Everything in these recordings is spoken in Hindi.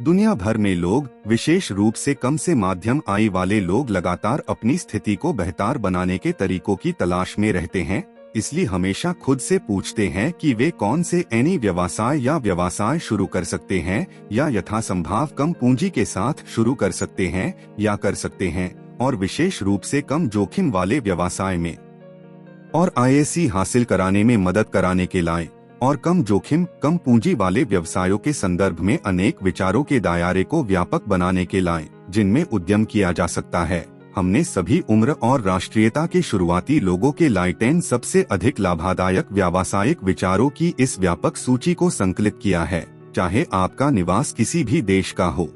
दुनिया भर में लोग, विशेष रूप से कम से मध्यम आय वाले लोग, लगातार अपनी स्थिति को बेहतर बनाने के तरीकों की तलाश में रहते हैं। इसलिए हमेशा खुद से पूछते हैं कि वे कौन से ऐनी व्यवसाय शुरू कर सकते हैं या यथासंभव कम पूंजी के साथ शुरू कर सकते हैं या कर सकते हैं, और विशेष रूप से कम जोखिम वाले व्यवसाय में और आईएसी हासिल कराने में मदद कराने के लिए और कम जोखिम कम पूंजी वाले व्यवसायों के संदर्भ में अनेक विचारों के दायरे को व्यापक बनाने के लिए जिनमें उद्यम किया जा सकता है। हमने सभी उम्र और राष्ट्रीयता के शुरुआती लोगों के लिए 10 सबसे अधिक लाभदायक व्यावसायिक विचारों की इस व्यापक सूची को संकलित किया है, चाहे आपका निवास किसी भी देश का हो।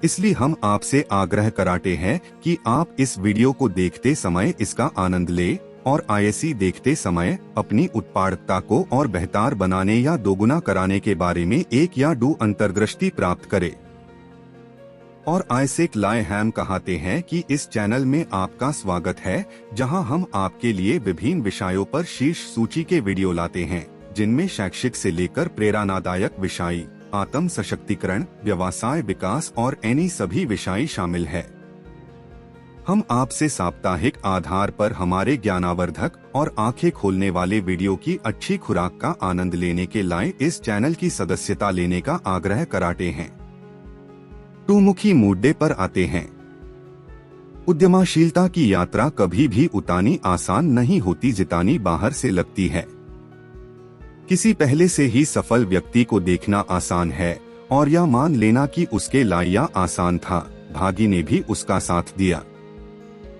इसलिए हम आपसे आग्रह कराते हैं कि आप इस वीडियो को देखते समय इसका आनंद लें और आईएसी देखते समय अपनी उत्पादकता को और बेहतर बनाने या दोगुना कराने के बारे में एक या दो अंतर्दृष्टि प्राप्त करें। और आइसेक लायहैम कहते हैं कि इस चैनल में आपका स्वागत है, जहां हम आपके लिए विभिन्न विषयों पर शीर्ष सूची के वीडियो लाते हैं, जिनमें शैक्षिक से लेकर प्रेरणादायक विषय, आत्म सशक्तिकरण, व्यवसाय विकास और ऐनी सभी विषय शामिल है। हम आपसे साप्ताहिक आधार पर हमारे ज्ञानावर्धक और आंखें खोलने वाले वीडियो की अच्छी खुराक का आनंद लेने के लिए इस चैनल की सदस्यता लेने का आग्रह कराते हैं। तो मुख्य मुद्दे पर आते हैं। उद्यमशीलता की यात्रा कभी भी उतनी आसान नहीं होती जितनी बाहर से लगती है। किसी पहले से ही सफल व्यक्ति को देखना आसान है और यह मान लेना कि उसके लिए आसान था, भाग्य ने भी उसका साथ दिया।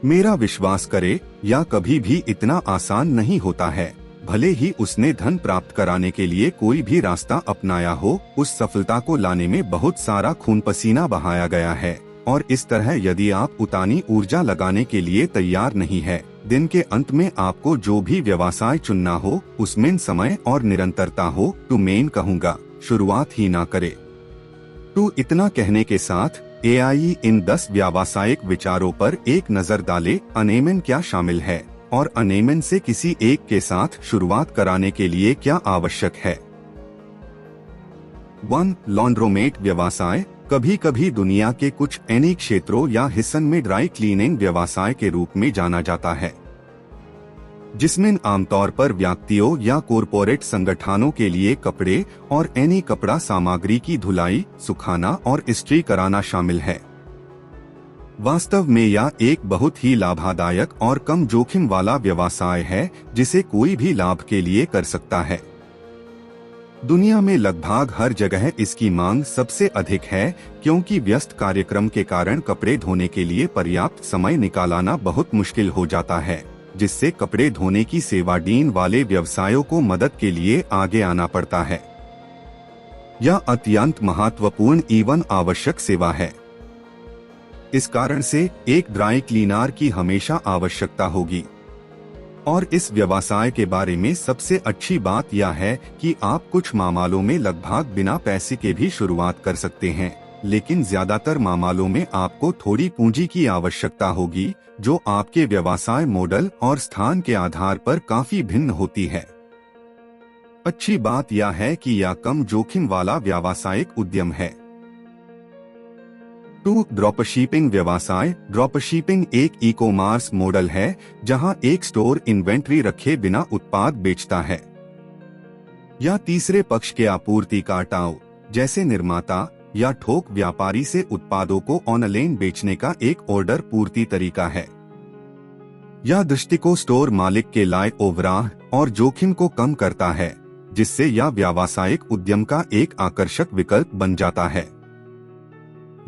मेरा विश्वास करे, या कभी भी इतना आसान नहीं होता है। भले ही उसने धन प्राप्त कराने के लिए कोई भी रास्ता अपनाया हो, उस सफलता को लाने में बहुत सारा खून पसीना बहाया गया है। और इस तरह यदि आप उतनी ऊर्जा लगाने के लिए तैयार नहीं है, दिन के अंत में आपको जो भी व्यवसाय चुनना हो उसमें समय और निरंतरता हो, तो मैं कहूँगा शुरुआत ही ना करे। तो इतना कहने के साथ एआई इन 10 व्यावसायिक विचारों पर एक नजर डाले। अनेमन क्या शामिल है और अनेमन से किसी एक के साथ शुरुआत कराने के लिए क्या आवश्यक है। 1. लॉन्ड्रोमेट व्यवसाय कभी कभी दुनिया के कुछ ऐनी क्षेत्रों या हिस्सों में ड्राई क्लीनिंग व्यवसाय के रूप में जाना जाता है, जिसमें आमतौर पर व्यक्तियों या कॉरपोरेट संगठनों के लिए कपड़े और ऐनी कपड़ा सामग्री की धुलाई, सुखाना और इस्त्री कराना शामिल है। वास्तव में यह एक बहुत ही लाभदायक और कम जोखिम वाला व्यवसाय है, जिसे कोई भी लाभ के लिए कर सकता है। दुनिया में लगभग हर जगह इसकी मांग सबसे अधिक है, क्योंकि व्यस्त कार्यक्रम के कारण कपड़े धोने के लिए पर्याप्त समय निकालना बहुत मुश्किल हो जाता है, जिससे कपड़े धोने की सेवा देने वाले व्यवसायों को मदद के लिए आगे आना पड़ता है। यह अत्यंत महत्वपूर्ण एवं आवश्यक सेवा है। इस कारण से एक ड्राई क्लीनर की हमेशा आवश्यकता होगी। और इस व्यवसाय के बारे में सबसे अच्छी बात यह है कि आप कुछ मामलों में लगभग बिना पैसे के भी शुरुआत कर सकते हैं, लेकिन ज्यादातर मामलों में आपको थोड़ी पूंजी की आवश्यकता होगी, जो आपके व्यवसाय मॉडल और स्थान के आधार पर काफी भिन्न होती है। अच्छी बात यह है कि यह कम जोखिम वाला व्यावसायिक उद्यम है। 2. ड्रॉपशिपिंग व्यवसाय। ड्रॉपशिपिंग एक ई कॉमर्स मॉडल है, जहां एक स्टोर इन्वेंट्री रखे बिना उत्पाद बेचता है। यह तीसरे पक्ष के आपूर्तिकर्ताओं जैसे निर्माता या थोक व्यापारी से उत्पादों को ऑनलाइन बेचने का एक ऑर्डर पूर्ति तरीका है। यह दृष्टिकोण स्टोर मालिक के लिए ओवरहेड और जोखिम को कम करता है, जिससे यह व्यावसायिक उद्यम का एक आकर्षक विकल्प बन जाता है।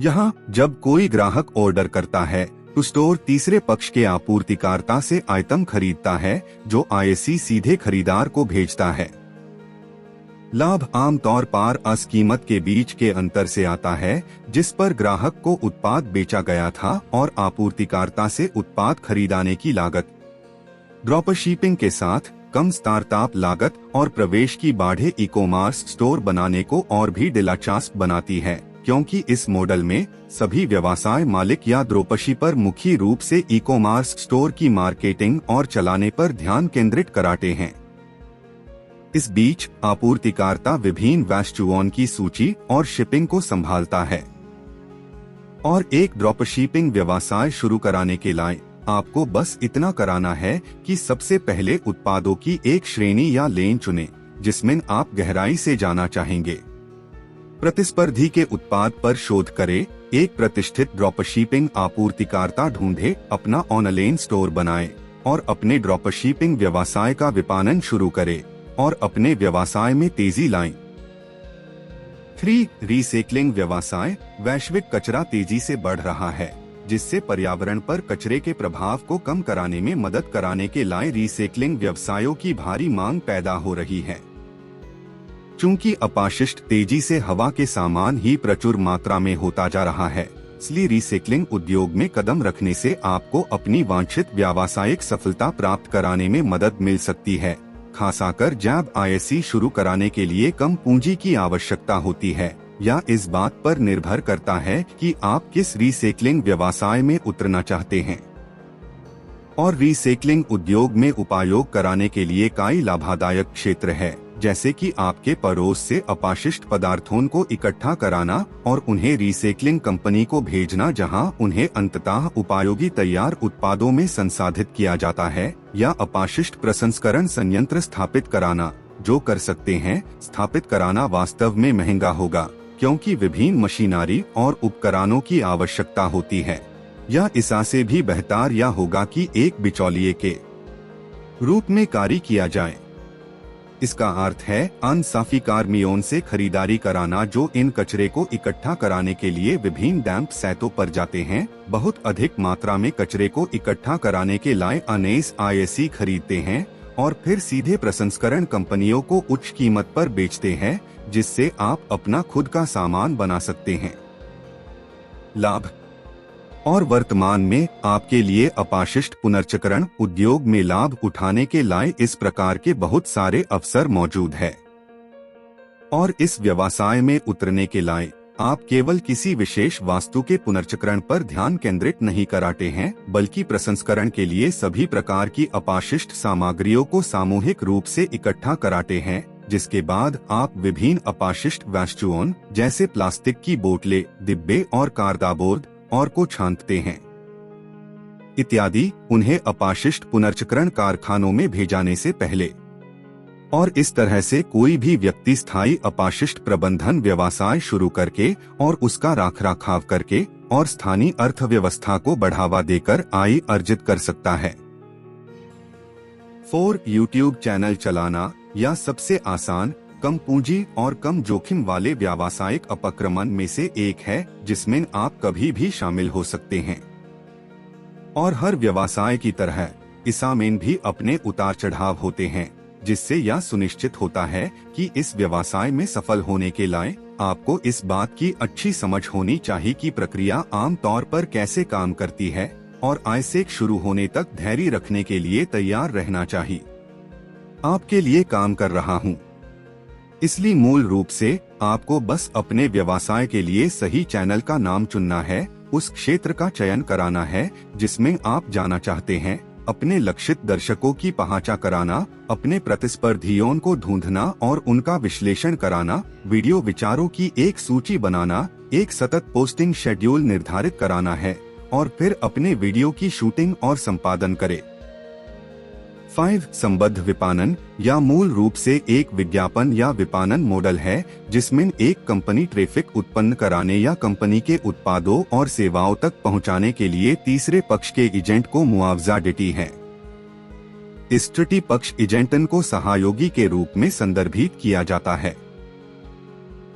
यहाँ जब कोई ग्राहक ऑर्डर करता है, तो स्टोर तीसरे पक्ष के आपूर्तिकर्ता से आइटम खरीदता है, जो आईएसी सीधे खरीदार को भेजता है। लाभ आमतौर पर उस कीमत के बीच के अंतर से आता है जिस पर ग्राहक को उत्पाद बेचा गया था और आपूर्तिकर्ता से उत्पाद खरीदने की लागत। ड्रॉपशिपिंग के साथ कम स्टार्टअप लागत और प्रवेश की बाढ़े ई कॉमर्स स्टोर बनाने को और भी दिलचस्प बनाती है, क्योंकि इस मॉडल में सभी व्यवसाय मालिक या ड्रॉपशिपर मुख्य रूप से ई कॉमर्स स्टोर की मार्केटिंग और चलाने पर ध्यान केंद्रित कराते हैं। इस बीच आपूर्तिकर्ता विभिन्न वस्तुओं की सूची और शिपिंग को संभालता है। और एक ड्रॉपशिपिंग व्यवसाय शुरू कराने के लिए आपको बस इतना कराना है कि सबसे पहले उत्पादों की एक श्रेणी या लेन चुनें जिसमें आप गहराई से जाना चाहेंगे। प्रतिस्पर्धी के उत्पाद पर शोध करें, एक प्रतिष्ठित ड्रॉपशिपिंग आपूर्तिकर्ता ढूंढे, अपना ऑनलाइन स्टोर बनाएं और अपने ड्रॉपशिपिंग व्यवसाय का विपणन शुरू करें और अपने व्यवसाय में तेजी लाएं। 3. रीसाइक्लिंग व्यवसाय। वैश्विक कचरा तेजी से बढ़ रहा है, जिससे पर्यावरण पर कचरे के प्रभाव को कम कराने में मदद कराने के लिए रीसाइक्लिंग व्यवसायों की भारी मांग पैदा हो रही है। चूंकि अपशिष्ट तेजी से हवा के सामान ही प्रचुर मात्रा में होता जा रहा है, इसलिए रीसाइक्लिंग उद्योग में कदम रखने से आपको अपनी वांछित व्यावसायिक सफलता प्राप्त कराने में मदद मिल सकती है। खासकर जब आईएससी शुरू कराने के लिए कम पूंजी की आवश्यकता होती है, या इस बात पर निर्भर करता है कि आप किस रीसाइक्लिंग व्यवसाय में उतरना चाहते हैं। और रीसाइक्लिंग उद्योग में उपयोग कराने के लिए कई लाभदायक क्षेत्र है, जैसे कि आपके पड़ोस से अपशिष्ट पदार्थों को इकट्ठा कराना और उन्हें रीसाइक्लिंग कंपनी को भेजना, जहां उन्हें अंततः उपयोगी तैयार उत्पादों में संसाधित किया जाता है, या अपशिष्ट प्रसंस्करण संयंत्र स्थापित कराना, जो कर सकते हैं। स्थापित कराना वास्तव में महंगा होगा, क्योंकि विभिन्न मशीनरी और उपकरणों की आवश्यकता होती है। यह इससे भी बेहतर यह होगा कि एक बिचौलिए के रूप में कार्य किया जाए। इसका अर्थ है अनसाफी कार्मियों से खरीदारी कराना, जो इन कचरे को इकट्ठा कराने के लिए विभिन्न डंप साइटों पर जाते हैं, बहुत अधिक मात्रा में कचरे को इकट्ठा कराने के लिए अनेस आईएससी खरीदते हैं और फिर सीधे प्रसंस्करण कंपनियों को उच्च कीमत पर बेचते हैं, जिससे आप अपना खुद का सामान बना सकते हैं। लाभ। और वर्तमान में आपके लिए अपशिष्ट पुनर्चक्रण उद्योग में लाभ उठाने के लिए इस प्रकार के बहुत सारे अवसर मौजूद है। और इस व्यवसाय में उतरने के लिए आप केवल किसी विशेष वस्तु के पुनर्चक्रण पर ध्यान केंद्रित नहीं कराते हैं, बल्कि प्रसंस्करण के लिए सभी प्रकार की अपशिष्ट सामग्रियों को सामूहिक रूप से इकट्ठा कराते हैं, जिसके बाद आप विभिन्न अपशिष्ट वस्तुओं जैसे प्लास्टिक की बोतलें, डिब्बे और कार्डबोर्ड और को छांटते हैं इत्यादि, उन्हें अपशिष्ट पुनर्चक्रण कारखानों में भेजाने से पहले। और इस तरह से कोई भी व्यक्ति स्थायी अपशिष्ट प्रबंधन व्यवसाय शुरू करके और उसका रखरखाव करके और स्थानीय अर्थव्यवस्था को बढ़ावा देकर आय अर्जित कर सकता है। 4. यूट्यूब चैनल चलाना या सबसे आसान, कम पूंजी और कम जोखिम वाले व्यावसायिक उपक्रम में से एक है, जिसमें आप कभी भी शामिल हो सकते हैं। और हर व्यवसाय की तरह इसमें भी अपने उतार चढ़ाव होते हैं, जिससे यह सुनिश्चित होता है कि इस व्यवसाय में सफल होने के लिए आपको इस बात की अच्छी समझ होनी चाहिए कि प्रक्रिया आम तौर पर कैसे काम करती है, और ऐसे शुरू होने तक धैर्य रखने के लिए तैयार रहना चाहिए। आपके लिए काम कर रहा हूँ, इसलिए मूल रूप से आपको बस अपने व्यवसाय के लिए सही चैनल का नाम चुनना है, उस क्षेत्र का चयन कराना है जिसमें आप जाना चाहते हैं, अपने लक्षित दर्शकों की पहचान कराना, अपने प्रतिस्पर्धियों को ढूंढना और उनका विश्लेषण कराना, वीडियो विचारों की एक सूची बनाना, एक सतत पोस्टिंग शेड्यूल निर्धारित कराना है और फिर अपने वीडियो की शूटिंग और संपादन करें। 5. संबद्ध विपणन या मूल रूप से एक विज्ञापन या विपणन मॉडल है, जिसमें एक कंपनी ट्रैफिक उत्पन्न कराने या कंपनी के उत्पादों और सेवाओं तक पहुंचाने के लिए तीसरे पक्ष के एजेंट को मुआवजा देती है। इस तृतीय पक्ष एजेंटन को सहयोगी के रूप में संदर्भित किया जाता है,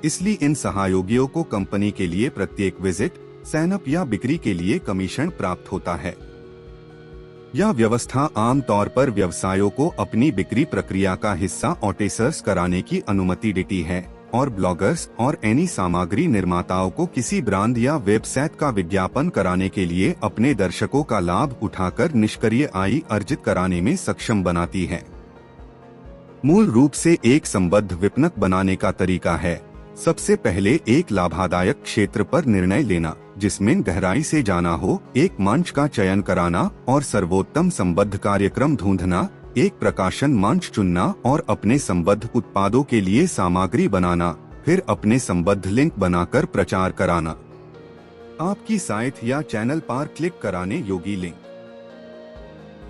इसलिए इन सहयोगियों को कंपनी के लिए प्रत्येक विजिट, साइन अप या बिक्री के लिए कमीशन प्राप्त होता है। यह व्यवस्था आमतौर पर व्यवसायों को अपनी बिक्री प्रक्रिया का हिस्सा आउटसोर्स कराने की अनुमति देती है और ब्लॉगर्स और एनी सामग्री निर्माताओं को किसी ब्रांड या वेबसाइट का विज्ञापन कराने के लिए अपने दर्शकों का लाभ उठाकर निष्क्रिय आय अर्जित कराने में सक्षम बनाती है। मूल रूप से एक संबद्ध विपणक बनाने का तरीका है, सबसे पहले एक लाभदायक क्षेत्र पर निर्णय लेना जिसमें गहराई से जाना हो, एक मंच का चयन कराना और सर्वोत्तम संबद्ध कार्यक्रम ढूंढना, एक प्रकाशन मंच चुनना और अपने संबद्ध उत्पादों के लिए सामग्री बनाना, फिर अपने संबद्ध लिंक बनाकर प्रचार कराना। आपकी साइट या चैनल पर क्लिक कराने योग्य लिंक।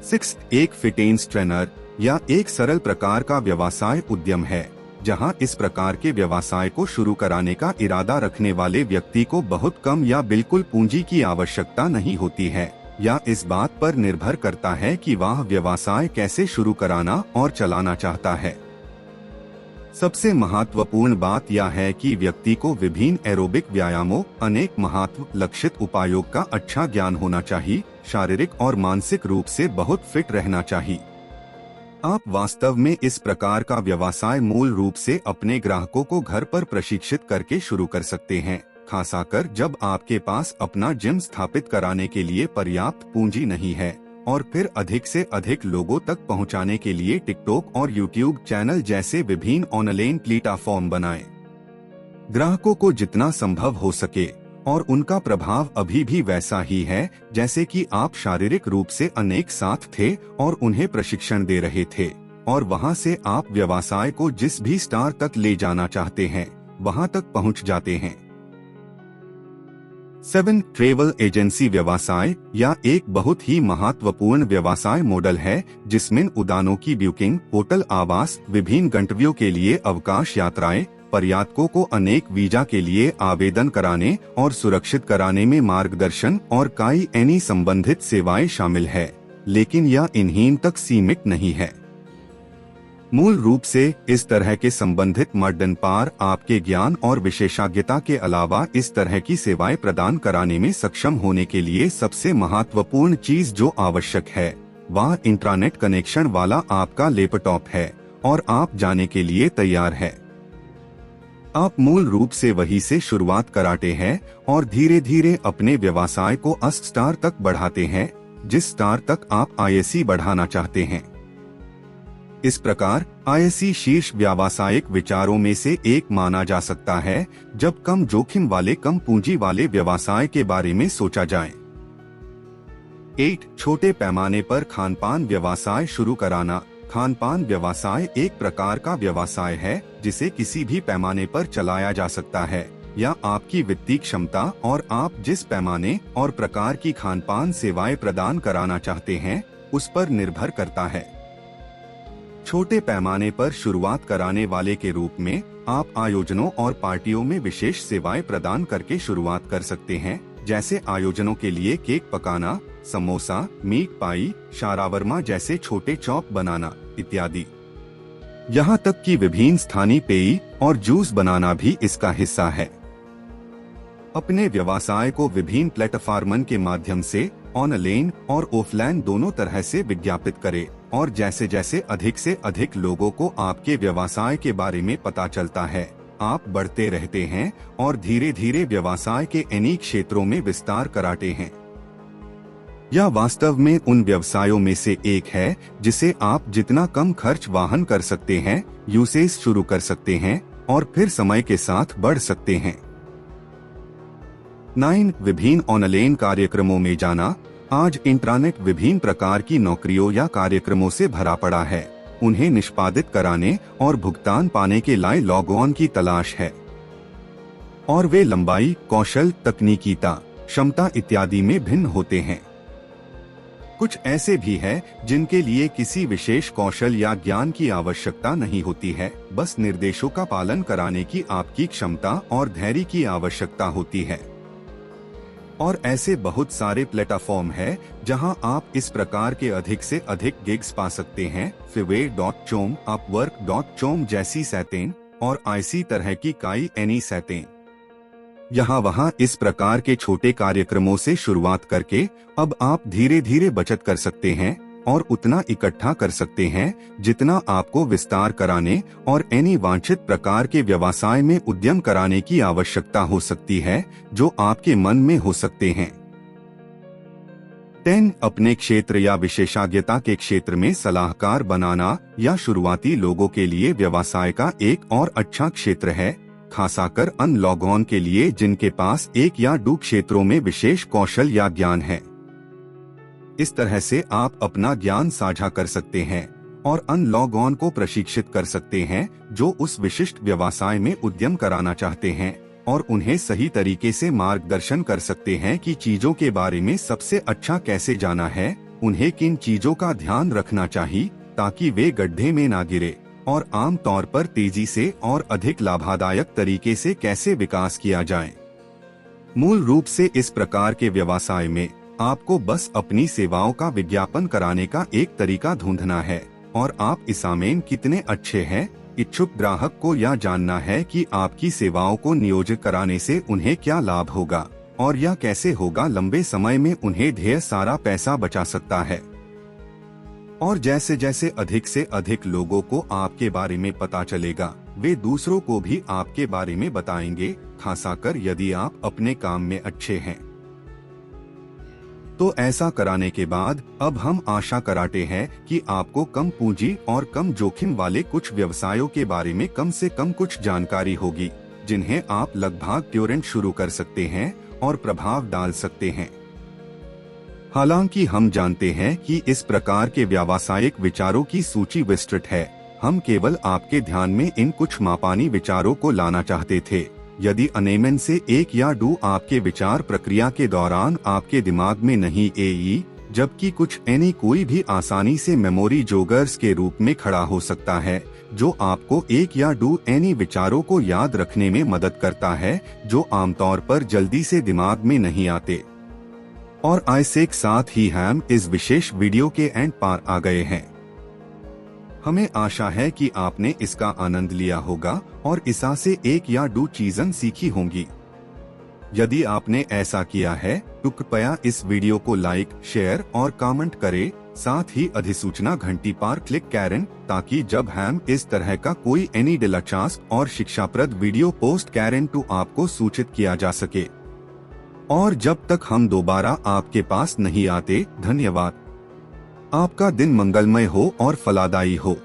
6. एक फिटनेस ट्रेनर या एक सरल प्रकार का व्यवसाय उद्यम है, जहां इस प्रकार के व्यवसाय को शुरू कराने का इरादा रखने वाले व्यक्ति को बहुत कम या बिल्कुल पूंजी की आवश्यकता नहीं होती है, या इस बात पर निर्भर करता है कि वह व्यवसाय कैसे शुरू कराना और चलाना चाहता है। सबसे महत्वपूर्ण बात यह है कि व्यक्ति को विभिन्न एरोबिक व्यायामों, अनेक महत्व लक्षित उपायों का अच्छा ज्ञान होना चाहिए, शारीरिक और मानसिक रूप से बहुत फिट रहना चाहिए। आप वास्तव में इस प्रकार का व्यवसाय मूल रूप से अपने ग्राहकों को घर पर प्रशिक्षित करके शुरू कर सकते हैं, खासकर जब आपके पास अपना जिम स्थापित कराने के लिए पर्याप्त पूंजी नहीं है, और फिर अधिक से अधिक लोगों तक पहुंचाने के लिए टिकटॉक और यूट्यूब चैनल जैसे विभिन्न ऑनलाइन प्लेटफॉर्म बनाएं। ग्राहकों को जितना संभव हो सके और उनका प्रभाव अभी भी वैसा ही है जैसे कि आप शारीरिक रूप से अनेक साथ थे और उन्हें प्रशिक्षण दे रहे थे, और वहां से आप व्यवसाय को जिस भी स्तर तक ले जाना चाहते हैं वहां तक पहुंच जाते हैं। 7. ट्रैवल एजेंसी व्यवसाय या एक बहुत ही महत्वपूर्ण व्यवसाय मॉडल है, जिसमें उड़ानों की बुकिंग, होटल आवास, विभिन्न गंतव्यों के लिए अवकाश यात्राएं, पर्यटकों को अनेक वीजा के लिए आवेदन कराने और सुरक्षित कराने में मार्गदर्शन और कई अन्य संबंधित सेवाएं शामिल है, लेकिन यह इन्हीं तक सीमित नहीं है। मूल रूप से इस तरह के संबंधित मॉडल पर आपके ज्ञान और विशेषज्ञता के अलावा इस तरह की सेवाएं प्रदान कराने में सक्षम होने के लिए सबसे महत्वपूर्ण चीज जो आवश्यक है वह इंटरनेट कनेक्शन वाला आपका लैपटॉप है, और आप जाने के लिए तैयार है। आप मूल रूप से वही से शुरुआत कराते हैं और धीरे धीरे अपने व्यवसाय को उस स्तर तक बढ़ाते हैं जिस स्तर तक आप आईएससी बढ़ाना चाहते हैं। इस प्रकार आईएससी शीर्ष व्यावसायिक विचारों में से एक माना जा सकता है जब कम जोखिम वाले कम पूंजी वाले व्यवसाय के बारे में सोचा जाए। 8. छोटे पैमाने पर खानपान व्यवसाय शुरू कराना। खानपान व्यवसाय एक प्रकार का व्यवसाय है जिसे किसी भी पैमाने पर चलाया जा सकता है, या आपकी वित्तीय क्षमता और आप जिस पैमाने और प्रकार की खानपान सेवाएं प्रदान कराना चाहते हैं उस पर निर्भर करता है। छोटे पैमाने पर शुरुआत कराने वाले के रूप में आप आयोजनों और पार्टियों में विशेष सेवाएं प्रदान करके शुरुआत कर सकते हैं, जैसे आयोजनों के लिए केक पकाना, समोसा, मीट पाई, शारावर्मा जैसे छोटे चॉप बनाना इत्यादि। यहाँ तक कि विभिन्न स्थानीय पेय और जूस बनाना भी इसका हिस्सा है। अपने व्यवसाय को विभिन्न प्लेटफॉर्मन के माध्यम से ऑनलाइन और ऑफलाइन दोनों तरह से विज्ञापित करें, और जैसे जैसे अधिक से अधिक लोगों को आपके व्यवसाय के बारे में पता चलता है आप बढ़ते रहते हैं और धीरे धीरे व्यवसाय के अनेक क्षेत्रों में विस्तार कराते हैं। यह वास्तव में उन व्यवसायों में से एक है जिसे आप जितना कम खर्च वहन कर सकते हैं यूसेज शुरू कर सकते हैं और फिर समय के साथ बढ़ सकते हैं। 9. विभिन्न ऑनलाइन कार्यक्रमों में जाना। आज इंटरनेट विभिन्न प्रकार की नौकरियों या कार्यक्रमों से भरा पड़ा है। उन्हें निष्पादित कराने और भुगतान पाने के लिए लॉग ऑन की तलाश है, और वे लंबाई, कौशल, तकनीकीता, क्षमता इत्यादि में भिन्न होते हैं। कुछ ऐसे भी हैं जिनके लिए किसी विशेष कौशल या ज्ञान की आवश्यकता नहीं होती है, बस निर्देशों का पालन कराने की आपकी क्षमता और धैर्य की आवश्यकता होती है। और ऐसे बहुत सारे प्लेटफॉर्म हैं जहां आप इस प्रकार के अधिक से अधिक गिग्स पा सकते हैं। fiverr.com, upwork.com जैसी सैटें और इसी तरह की कई अन्य सैटें। यहाँ वहाँ इस प्रकार के छोटे कार्यक्रमों से शुरुआत करके अब आप धीरे धीरे बचत कर सकते हैं और उतना इकट्ठा कर सकते हैं जितना आपको विस्तार कराने और अन्य वांछित प्रकार के व्यवसाय में उद्यम कराने की आवश्यकता हो सकती है जो आपके मन में हो सकते हैं। 10. अपने क्षेत्र या विशेषज्ञता के क्षेत्र में सलाहकार बनाना या शुरुआती लोगों के लिए व्यवसाय का एक और अच्छा क्षेत्र है, खासकर अन लॉग ऑन के लिए जिनके पास एक या दो क्षेत्रों में विशेष कौशल या ज्ञान है। इस तरह से आप अपना ज्ञान साझा कर सकते हैं और अनलॉग ऑन को प्रशिक्षित कर सकते हैं, जो उस विशिष्ट व्यवसाय में उद्यम कराना चाहते हैं, और उन्हें सही तरीके से मार्गदर्शन कर सकते हैं कि चीजों के बारे में सबसे अच्छा कैसे जाना है, उन्हें किन चीजों का ध्यान रखना चाहिए ताकि वे गड्ढे में ना गिरे, और आम तौर पर तेजी से और अधिक लाभदायक तरीके से कैसे विकास किया जाए। मूल रूप से इस प्रकार के व्यवसाय में आपको बस अपनी सेवाओं का विज्ञापन कराने का एक तरीका ढूंढना है, और आप इसमें कितने अच्छे हैं। इच्छुक ग्राहक को यह जानना है कि आपकी सेवाओं को नियोजित कराने से उन्हें क्या लाभ होगा, और यह कैसे होगा लंबे समय में उन्हें ढेर सारा पैसा बचा सकता है। और जैसे जैसे अधिक से अधिक लोगों को आपके बारे में पता चलेगा, वे दूसरों को भी आपके बारे में बताएंगे, खासकर यदि आप अपने काम में अच्छे हैं। तो ऐसा कराने के बाद अब हम आशा कराते हैं कि आपको कम पूंजी और कम जोखिम वाले कुछ व्यवसायों के बारे में कम से कम कुछ जानकारी होगी, जिन्हें आप लगभग तुरंत शुरू कर सकते हैं और प्रभाव डाल सकते हैं। हालांकि हम जानते हैं कि इस प्रकार के व्यावसायिक विचारों की सूची विस्तृत है, हम केवल आपके ध्यान में इन कुछ मापानी विचारों को लाना चाहते थे। यदि अनेमन से एक या दो आपके विचार प्रक्रिया के दौरान आपके दिमाग में नहीं आई, जबकि कुछ एनी कोई भी आसानी से मेमोरी जोगर्स के रूप में खड़ा हो सकता है, जो आपको एक या दो एनी विचारों को याद रखने में मदद करता है, जो आमतौर पर जल्दी से दिमाग में नहीं आते। और ऐसे के साथ ही हम इस विशेष वीडियो के एंड पार आ गए हैं। हमें आशा है कि आपने इसका आनंद लिया होगा और इसा से एक या दो चीजें सीखी होंगी। यदि आपने ऐसा किया है तो कृपया इस वीडियो को लाइक, शेयर और कमेंट करें, साथ ही अधिसूचना घंटी पर क्लिक करें, ताकि जब हम इस तरह का कोई एनी दिलचस्प और शिक्षाप्रद वीडियो पोस्ट करें तो आपको सूचित किया जा सके। और जब तक हम दोबारा आपके पास नहीं आते, धन्यवाद। आपका दिन मंगलमय हो और फलदायी हो।